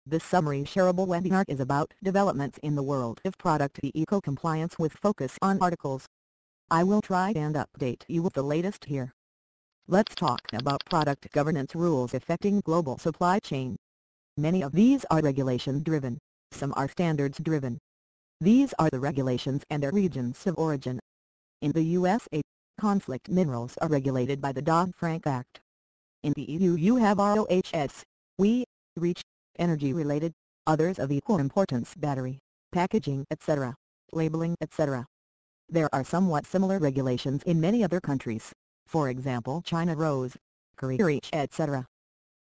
This summary shareable webinar is about developments in the world of product eco-compliance with focus on articles. I will try and update you with the latest here. Let's talk about product governance rules affecting global supply chain. Many of these are regulation-driven, some are standards-driven. These are the regulations and their regions of origin. In the USA, conflict minerals are regulated by the Dodd-Frank Act. In the EU you have RoHS, WEEE, REACH, energy-related, others of equal importance battery, packaging etc., labeling etc. There are somewhat similar regulations in many other countries, for example China RoHS, Korea REACH etc.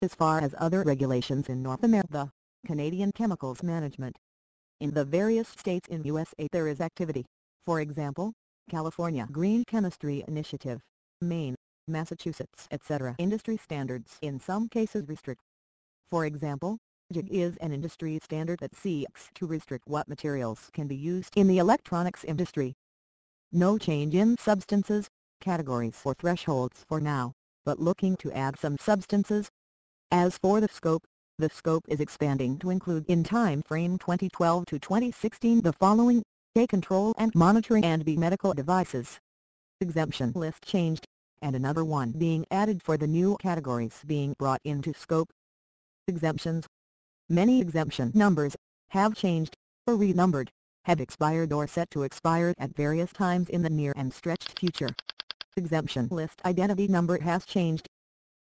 As far as other regulations in North America, Canadian Chemicals Management. In the various states in USA there is activity, for example, California Green Chemistry Initiative, Maine, Massachusetts etc. Industry standards in some cases restrict. For example, JIG is an industry standard that seeks to restrict what materials can be used in the electronics industry. No change in substances, categories or thresholds for now, but looking to add some substances. As for the scope is expanding to include in time frame 2012 to 2016 the following: A. Control and monitoring and B. Medical devices. Exemption list changed, and another one being added for the new categories being brought into scope. Exemptions. Many exemption numbers have changed, or renumbered, have expired or set to expire at various times in the near and stretched future. Exemption list identity number has changed.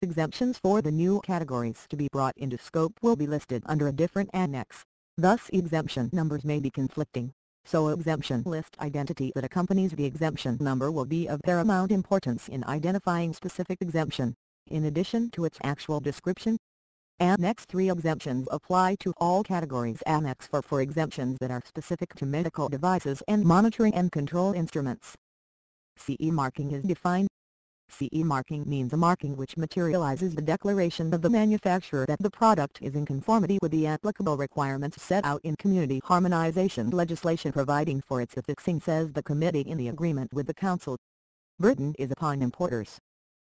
Exemptions for the new categories to be brought into scope will be listed under a different annex, thus exemption numbers may be conflicting, so exemption list identity that accompanies the exemption number will be of paramount importance in identifying specific exemption, in addition to its actual description. Annex 3 exemptions apply to all categories. Annex 4 for exemptions that are specific to medical devices and monitoring and control instruments. CE marking is defined. CE marking means a marking which materializes the declaration of the manufacturer that the product is in conformity with the applicable requirements set out in community harmonization legislation providing for its affixing, says the committee in the agreement with the Council. Burden is upon importers.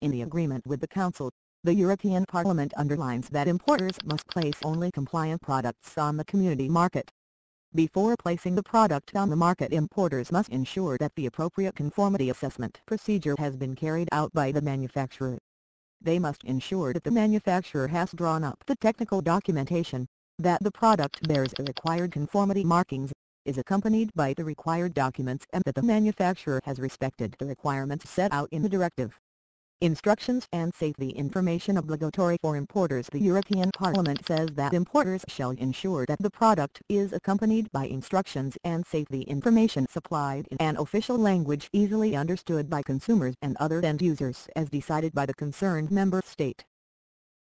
In the agreement with the Council, the European Parliament underlines that importers must place only compliant products on the community market. Before placing the product on the market, importers must ensure that the appropriate conformity assessment procedure has been carried out by the manufacturer. They must ensure that the manufacturer has drawn up the technical documentation, that the product bears the required conformity markings, is accompanied by the required documents, and that the manufacturer has respected the requirements set out in the directive. Instructions and safety information obligatory for importers. The European Parliament says that importers shall ensure that the product is accompanied by instructions and safety information supplied in an official language easily understood by consumers and other end users as decided by the concerned member state.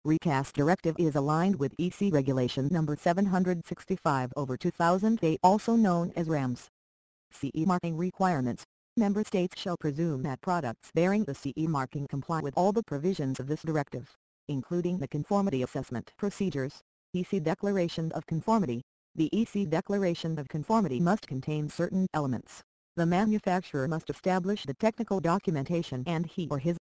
Recast directive is aligned with EC Regulation No. 765/2008, also known as RAMS. CE marking requirements. Member states shall presume that products bearing the CE marking comply with all the provisions of this directive, including the conformity assessment procedures, EC Declaration of Conformity. The EC Declaration of Conformity must contain certain elements. The manufacturer must establish the technical documentation, and he or his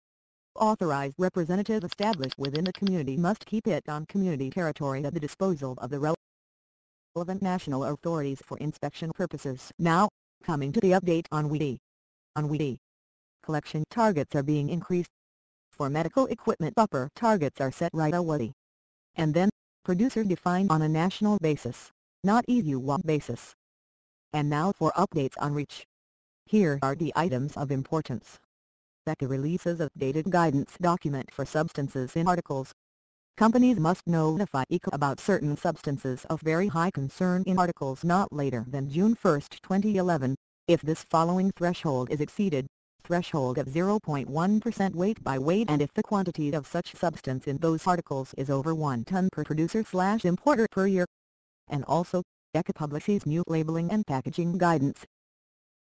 authorized representative established within the community must keep it on community territory at the disposal of the relevant national authorities for inspection purposes. Now, coming to the update on WEEE. On WEEE, collection targets are being increased. For medical equipment, upper targets are set right away, and then, producer defined on a national basis, not EU-wide basis. And now for updates on REACH. Here are the items of importance. ECHA releases updated guidance document for substances in articles. Companies must notify ECHA about certain substances of very high concern in articles not later than June 1, 2011. If this following threshold is exceeded, threshold of 0.1% weight by weight, and if the quantity of such substance in those articles is over 1 ton per producer/importer per year. And also, ECHA publishes new labeling and packaging guidance.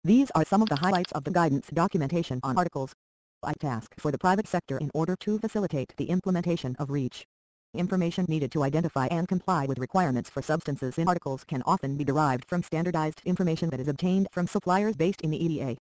These are some of the highlights of the guidance documentation on articles. A task for the private sector in order to facilitate the implementation of REACH. Information needed to identify and comply with requirements for substances in articles can often be derived from standardized information that is obtained from suppliers based in the EDA.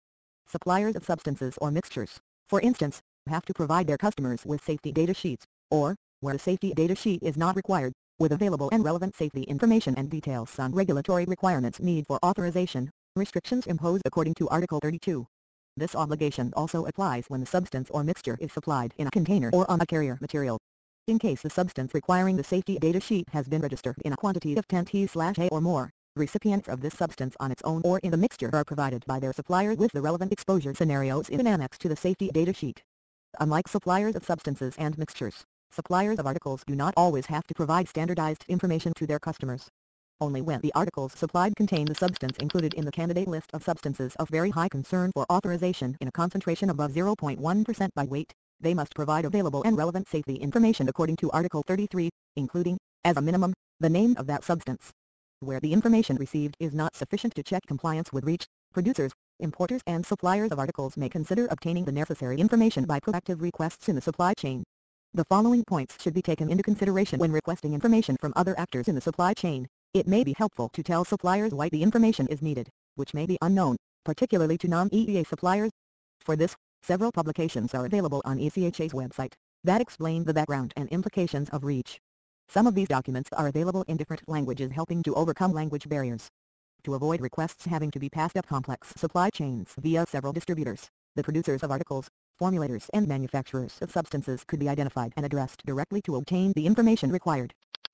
Suppliers of substances or mixtures, for instance, have to provide their customers with safety data sheets, or, where a safety data sheet is not required, with available and relevant safety information and details on regulatory requirements need for authorization, restrictions imposed according to Article 32. This obligation also applies when the substance or mixture is supplied in a container or on a carrier material. In case the substance requiring the safety data sheet has been registered in a quantity of 10 T/A or more, recipients of this substance on its own or in the mixture are provided by their supplier with the relevant exposure scenarios in an annex to the safety data sheet. Unlike suppliers of substances and mixtures, suppliers of articles do not always have to provide standardized information to their customers. Only when the articles supplied contain the substance included in the candidate list of substances of very high concern for authorization in a concentration above 0.1% by weight, they must provide available and relevant safety information according to Article 33, including, as a minimum, the name of that substance. Where the information received is not sufficient to check compliance with REACH, producers, importers and suppliers of articles may consider obtaining the necessary information by proactive requests in the supply chain. The following points should be taken into consideration when requesting information from other actors in the supply chain. It may be helpful to tell suppliers why the information is needed, which may be unknown, particularly to non-EEA suppliers. For this, several publications are available on ECHA's website that explain the background and implications of REACH. Some of these documents are available in different languages, helping to overcome language barriers. To avoid requests having to be passed up complex supply chains via several distributors, the producers of articles, formulators and manufacturers of substances could be identified and addressed directly to obtain the information required.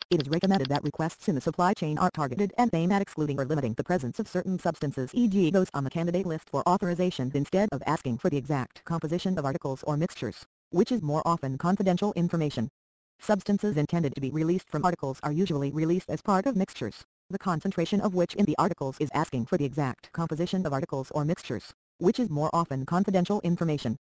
It is recommended that requests in the supply chain are targeted and aimed at excluding or limiting the presence of certain substances, e.g. those on the candidate list for authorization, instead of asking for the exact composition of articles or mixtures, which is more often confidential information. Substances intended to be released from articles are usually released as part of mixtures, the concentration of which in the articles is asking for the exact composition of articles or mixtures, which is more often confidential information.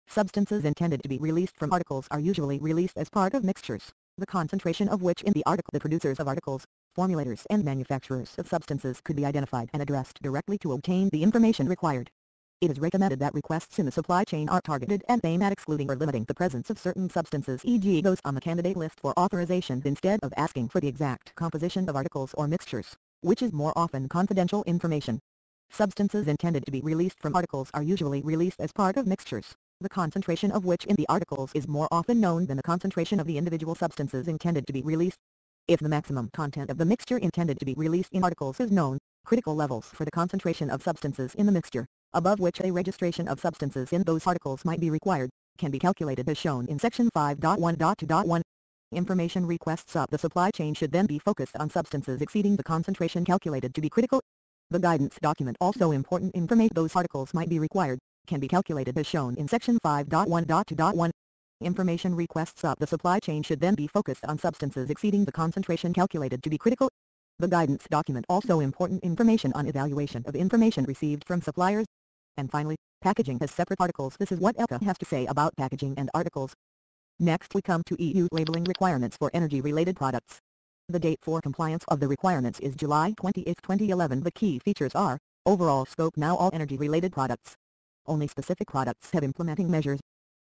Substances intended to be released from articles are usually released as part of mixtures, the concentration of which in the article. The producers of articles, formulators and manufacturers of substances could be identified and addressed directly to obtain the information required. It is recommended that requests in the supply chain are targeted and aimed at excluding or limiting the presence of certain substances, e.g. those on the candidate list for authorization, instead of asking for the exact composition of articles or mixtures, which is more often confidential information. Substances intended to be released from articles are usually released as part of mixtures, the concentration of which in the articles is more often known than the concentration of the individual substances intended to be released. If the maximum content of the mixture intended to be released in articles is known, critical levels for the concentration of substances in the mixture, above which a registration of substances in those articles might be required, can be calculated as shown in Section 5.1.2.1. Information requests up the supply chain should then be focused on substances exceeding the concentration calculated to be critical. The guidance document also important information those articles might be required, can be calculated as shown in Section 5.1.2.1. Information requests up the supply chain should then be focused on substances exceeding the concentration calculated to be critical. The guidance document also important information on evaluation of information received from suppliers. And finally, packaging has separate articles. This is what ECHA has to say about packaging and articles. Next we come to EU labeling requirements for energy-related products. The date for compliance of the requirements is July 28, 2011. The key features are, overall scope. Now all energy-related products. Only specific products have implementing measures.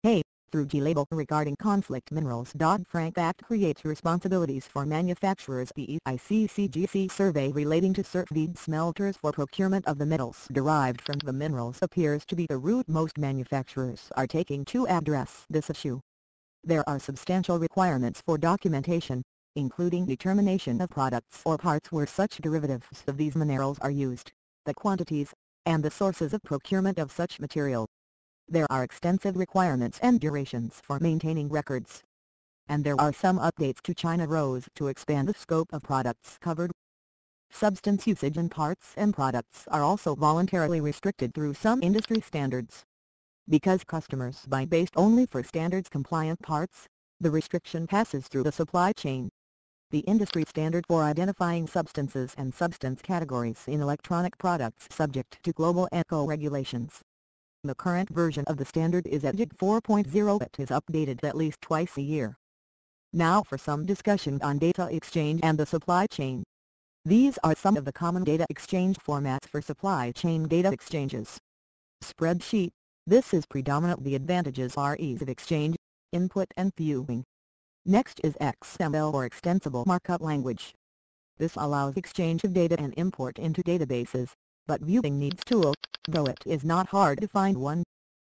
A. Through G-Label regarding conflict minerals. Dodd-Frank Act creates responsibilities for manufacturers. The EICCGC survey relating to certified smelters for procurement of the metals derived from the minerals appears to be the route most manufacturers are taking to address this issue. There are substantial requirements for documentation, including determination of products or parts where such derivatives of these minerals are used, the quantities, and the sources of procurement of such material. There are extensive requirements and durations for maintaining records. And there are some updates to China rules to expand the scope of products covered. Substance usage in parts and products are also voluntarily restricted through some industry standards. Because customers buy based only for standards-compliant parts, the restriction passes through the supply chain. The industry standard for identifying substances and substance categories in electronic products subject to global ECHO regulations. The current version of the standard is EDIG 4.0. It is updated at least twice a year. Now for some discussion on data exchange and the supply chain. These are some of the common data exchange formats for supply chain data exchanges. Spreadsheet. This is predominant. The advantages are ease of exchange, input and viewing. Next is XML or Extensible Markup Language. This allows exchange of data and import into databases, but viewing needs tool, though it is not hard to find one.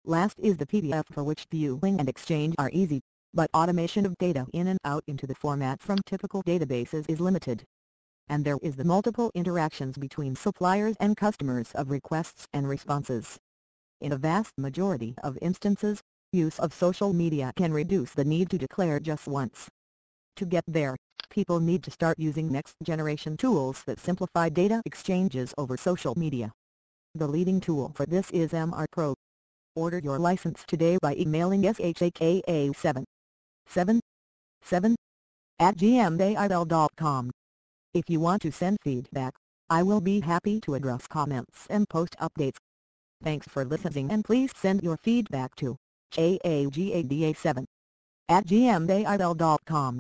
Last is the PDF, for which viewing and exchange are easy. but automation of data in and out into the format from typical databases is limited. And there is the multiple interactions between suppliers and customers of requests and responses. In a vast majority of instances, use of social media can reduce the need to declare just once. To get there, people need to start using next-generation tools that simplify data exchanges over social media. The leading tool for this is MR Pro. Order your license today by emailing shaka777@gmail.com. If you want to send feedback, I will be happy to address comments and post updates. Thanks for listening, and please send your feedback to shaka777@gmail.com.